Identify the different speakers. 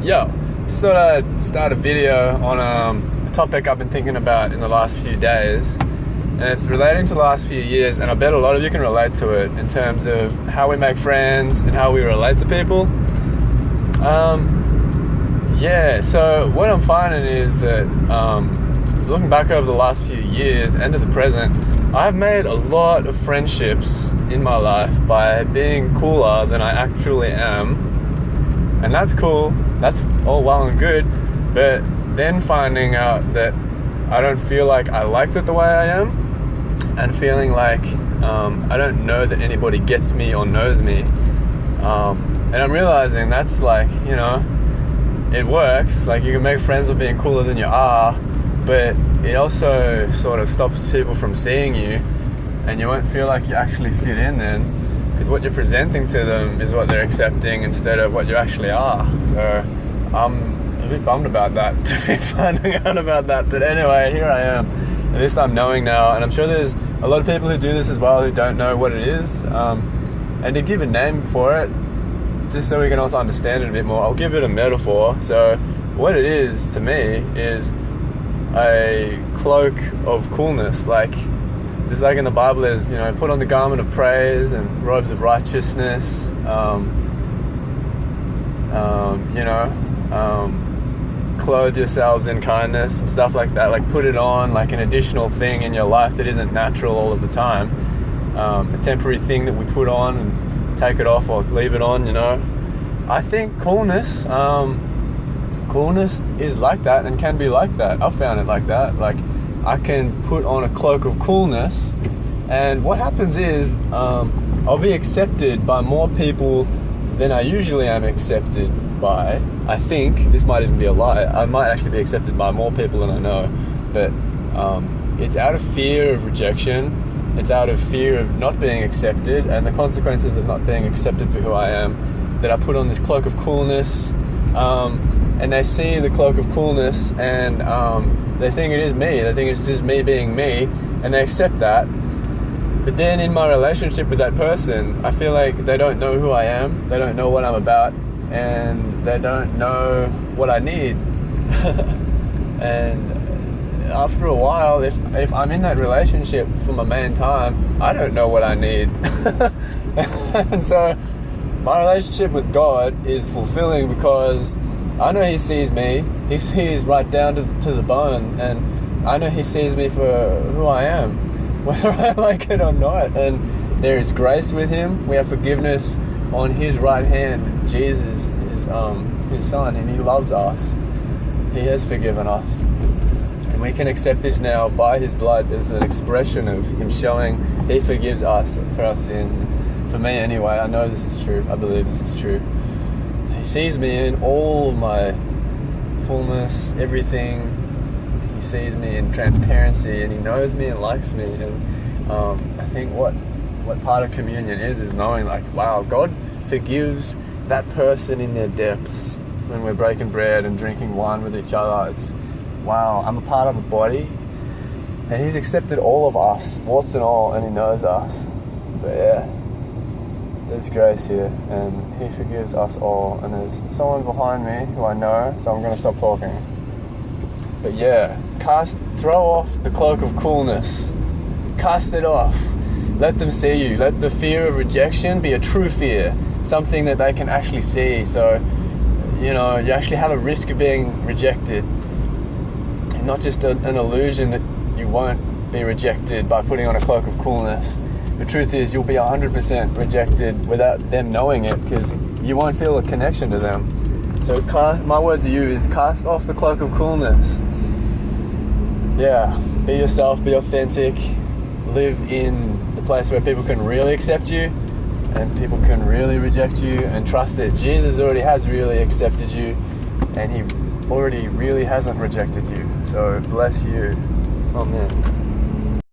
Speaker 1: Just thought I'd start a video on a topic I've been thinking about in the last few days, and it's relating to the last few years, and I bet a lot of you can relate to it in terms of how we make friends and how we relate to people. So what I'm finding is that looking back over the last few years and to the present, I've made a lot of friendships in my life by being cooler than I actually am. And that's cool, that's all well and good, but then finding out that I don't feel like I liked it the way I am, and feeling like I don't know that anybody gets me or knows me. And I'm realizing that's like, it works, like you can make friends with being cooler than you are, but it also sort of stops people from seeing you, and you won't feel like you actually fit in then, because what you're presenting to them is what they're accepting instead of what you actually are. So I'm a bit bummed about that, to be finding out about that. But anyway, here I am, at least I'm knowing now, and I'm sure there's a lot of people who do this as well who don't know what it is. And to give a name for it, just so we can also understand it a bit more, I'll give it a metaphor. So what it is to me is a cloak of coolness. Like, just like in the Bible, there's, put on the garment of praise and robes of righteousness, clothe yourselves in kindness and stuff like that. Like, put it on like an additional thing in your life that isn't natural all of the time, a temporary thing that we put on and take it off or leave it on. I think coolness is like that and can be like that. I've found it like that. Like, I can put on a cloak of coolness, and what happens is I'll be accepted by more people than I usually am accepted by. I think this might even be a lie. I might actually be accepted by more people than I know, but it's out of fear of rejection. It's out of fear of not being accepted and the consequences of not being accepted for who I am, that I put on this cloak of coolness. And they see the cloak of coolness, and they think it is me. They think it's just me being me, and they accept that. But then in my relationship with that person, I feel like they don't know who I am, they don't know what I'm about, and they don't know what I need. And after a while, if I'm in that relationship for my main time, I don't know what I need. And so my relationship with God is fulfilling because I know He sees me. He sees right down to the bone, and I know He sees me for who I am, whether I like it or not. And there is grace with Him. We have forgiveness on His right hand. Jesus, His Son, and He loves us. He has forgiven us, and we can accept this now by His blood as an expression of Him showing He forgives us for our sin. For me, anyway, I know this is true. I believe this is true. He sees me in all my fullness, everything. He sees me in transparency, and He knows me and likes me. And I think what part of communion is knowing, like, wow, God forgives that person in their depths when we're breaking bread and drinking wine with each other. It's, wow, I'm a part of a body, and He's accepted all of us, warts and all, and He knows us. But yeah, there's grace here, and He forgives us all. And there's someone behind me who I know, so I'm going to stop talking. But yeah, throw off the cloak of coolness. Cast it off. Let them see you. Let the fear of rejection be a true fear, something that they can actually see. So, you actually have a risk of being rejected, and not just an illusion that you won't be rejected by putting on a cloak of coolness. The truth is, you'll be 100% rejected without them knowing it, because you won't feel a connection to them. So my word to you is cast off the cloak of coolness. Yeah, be yourself, be authentic, live in the place where people can really accept you and people can really reject you, and trust that Jesus already has really accepted you, and He already really hasn't rejected you. So bless you. Amen.